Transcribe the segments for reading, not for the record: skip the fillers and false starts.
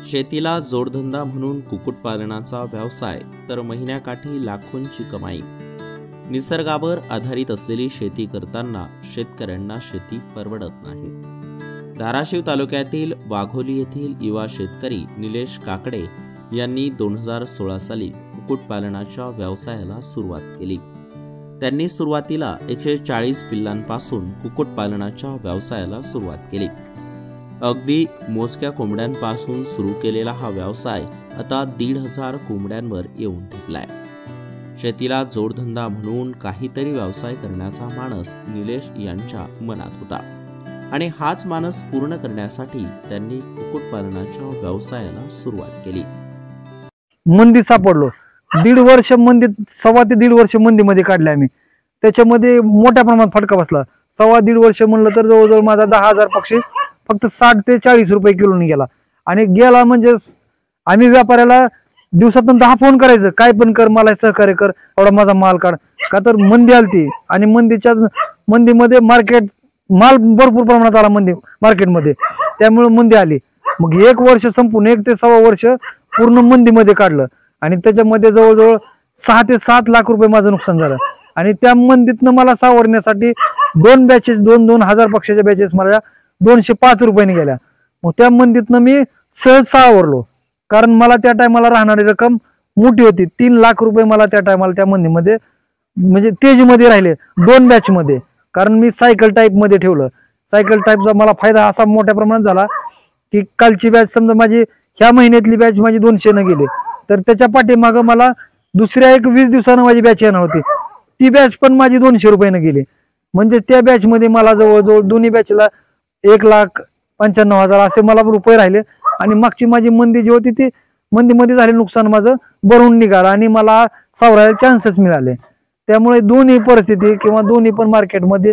शेतीला जोडधंदा म्हणून कुक्कुटपालनाचा व्यवसाय तर महिन्याकाठी लाखोंची कमाई। निसर्गावर आधारित असलेली शेती करताना शेतकऱ्यांना शेती परवडत नाही। धाराशिव तालुक्यातील वाघोली येथील युवा शेतकरी निलेश काकडे यांनी 2016 साली कुक्कुटपालनाच्या व्यवसायाला सुरुवात केली। त्यांनी सुरुवातीला 140 पिल्लांपासून कुक्कुटपालनाच्या व्यवसायाला सुरुवात केली। अगदी मोजक्या कोंबड्यांपासून सुरू केलेला हा व्यवसाय आता 1,500 कोंबड्यांवर येऊन ठेपलाय। शेतीला जोडधंदा म्हणून काहीतरी व्यवसाय करण्याचा मानस निलेश यांच्या मनात होता आणि हाच मानस पूर्ण करण्यासाठी त्यांनी कुक्कुटपालनाच्या व्यवसायाला सुरुवात केली। मंदी सापडलो, 1.5 वर्ष मंदीत, 1.25 ते 1.5 वर्ष मंदीमध्ये काढले आम्ही। त्याच्यामध्ये मोठ्या प्रमाणात फटका बसला। 1.25 वर्ष म्हणलं तर जवळजवळ माझा 10,000 पक्षी फक्त 60 ते 40 रुपये किलोनी गेला। आणि गेला म्हणजे आम्ही व्यापाऱ्याला दिवसातून 10 फोन करायचं, काय पण कर, मला सहकार्य कर, एवढा माझा माल काढ। का तर मंदी आलती आणि मंदीमध्ये मार्केट माल भरपूर प्रमाणात आला मार्केटमध्ये, त्यामुळे मंदी आली। मग 1 वर्ष संपूर्ण 1 ते 1.25 वर्ष पूर्ण मंदीमध्ये काढलं आणि त्याच्यामध्ये जवळजवळ 6 ते 7 लाख रुपये माझं नुकसान झालं। आणि त्या मंदीतनं मला सावरण्यासाठी 2 बॅचेस, 2-2 हजार पक्षाच्या बॅचेस मला 205 रुपयाने गेल्या। मग त्या मंदीतनं मी सहज सावरलो, कारण मला त्या टायमाला राहणारी रक्कम मोठी होती। 3 लाख रुपये मला त्या टायमाला त्या मंदीमध्ये म्हणजे तेजीमध्ये राहिले 2 बॅच मध्ये, कारण मी सायकल टाईप मध्ये ठेवलं। सायकल टाईपचा मला फायदा असा मोठ्या प्रमाणात झाला की कालची बॅच समजा माझी ह्या महिन्यातली बॅच माझी 200 न गेली, तर त्याच्या पाठीमागं मला दुसऱ्या 20 दिवसानं माझी बॅच येणार होती, ती बॅच पण माझी 200 रुपयानं गेली। म्हणजे त्या बॅच मध्ये मला जवळजवळ दोन्ही बॅचला 1,95,000 असे मला रुपये राहिले। आणि मागची माझी मंदी जी होती ती मंदीमध्ये झाले नुकसान माझं भरून निघालं आणि मला सावरायला चान्सेस मिळाले। त्यामुळे दोन्ही परिस्थिती किंवा दोन्ही पण मार्केटमध्ये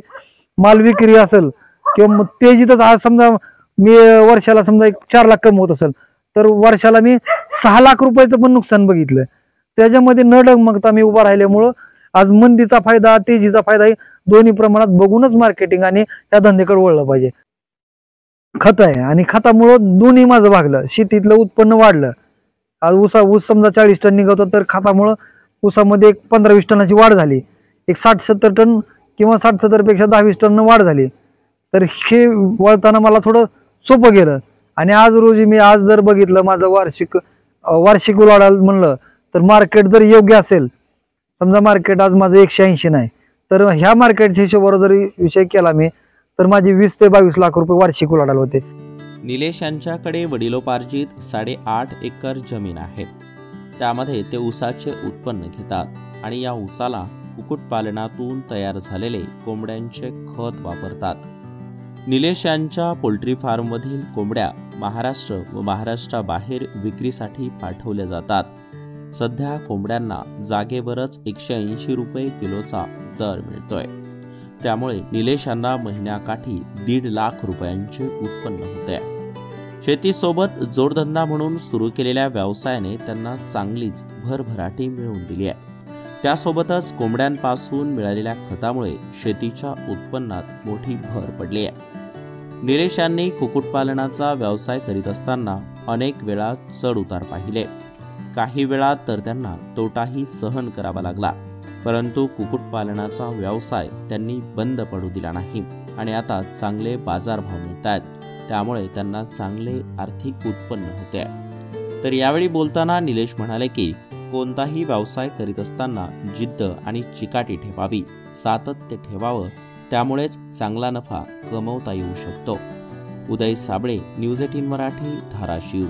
माल विक्री असेल किंवा तेजीतच, आज समजा मी वर्षाला समजा 4 लाख कमवत असेल तर वर्षाला मी 6 लाख रुपयाचं पण नुकसान बघितलं। त्याच्यामध्ये न डगमगता मी उभा राहिल्यामुळं आज मंदीचा फायदा, तेजीचा फायदा दोन्ही प्रमाणात बघूनच मार्केटिंग आणि त्या धंद्याकडे वळलं पाहिजे। खत आहे आणि खतामुळे दोन्ही माझं भागलं, शेतीतलं उत्पन्न वाढलं। आज ऊस समजा 40 टन निघतो तर खतामुळे ऊसामध्ये 15-20 टनाची वाढ झाली, 60-70 टन किंवा 60-70 पेक्षा 10-20 टन वाढ झाली। तर हे वळताना मला थोडं सोपं गेलं। आणि आज रोजी मी आज जर बघितलं माझं वार्षिक उलाढाल म्हणलं तर मार्केट जर योग्य असेल, समजा मार्केट आज माझं 180 नाही, तर ह्या मार्केटच्या हिशोबावर जर विषय केला मी तर माझी 20 ते 22 लाख रुपये वार्षिक उलाढाल होते। निलेश यांच्याकडे वडिलोपार्जित 8.5 एकर जमीन आहे। त्यामध्ये ते ऊसाचे उत्पन्न घेतात आणि या ऊसाला कुक्कुटपालनातून तयार झालेले कोंबड्यांचे खत वापरतात। निलेश यांच्या पोल्ट्री फार्ममधील कोंबड्या महाराष्ट्र व महाराष्ट्राबाहेर विक्रीसाठी पाठवल्या जातात। सध्या कोंबड्यांना जागेवरच 180 रुपये किलोचा दर मिळतोय। त्यामुळे निलेश यांना महिन्याकाठी 1.5 लाख रुपयांचे उत्पन्न होते। शेतीसोबत जोडधंदा म्हणून सुरू केलेल्या व्यवसायाने त्यांना चांगलीच भरभराटी मिळवून दिली आहे। त्यासोबतच कोंबड्यांपासून मिळालेल्या खतामुळे शेतीच्या उत्पन्नात मोठी भर पडली आहे। निलेश यांनी कुक्कुटपालनाचा व्यवसाय करीत असताना अनेक वेळा चढ उतार पाहिले, काही वेळा तर त्यांना तोटाही सहन करावा लागला, परंतु कुक्कुटपालनाचा व्यवसाय त्यांनी बंद पडू दिला नाही आणि आता चांगले बाजारभाव मिळतात, त्यामुळे त्यांना चांगले आर्थिक उत्पन्न होते आहे। तर यावेळी बोलताना निलेश म्हणाले की कोणताही व्यवसाय करीत असताना जिद्द आणि चिकाटी ठेवावी, सातत्य ठेवावं, त्यामुळेच चांगला नफा कमवता येऊ शकतो। उदय साबळे, न्यूज 18 मराठी, धाराशिव।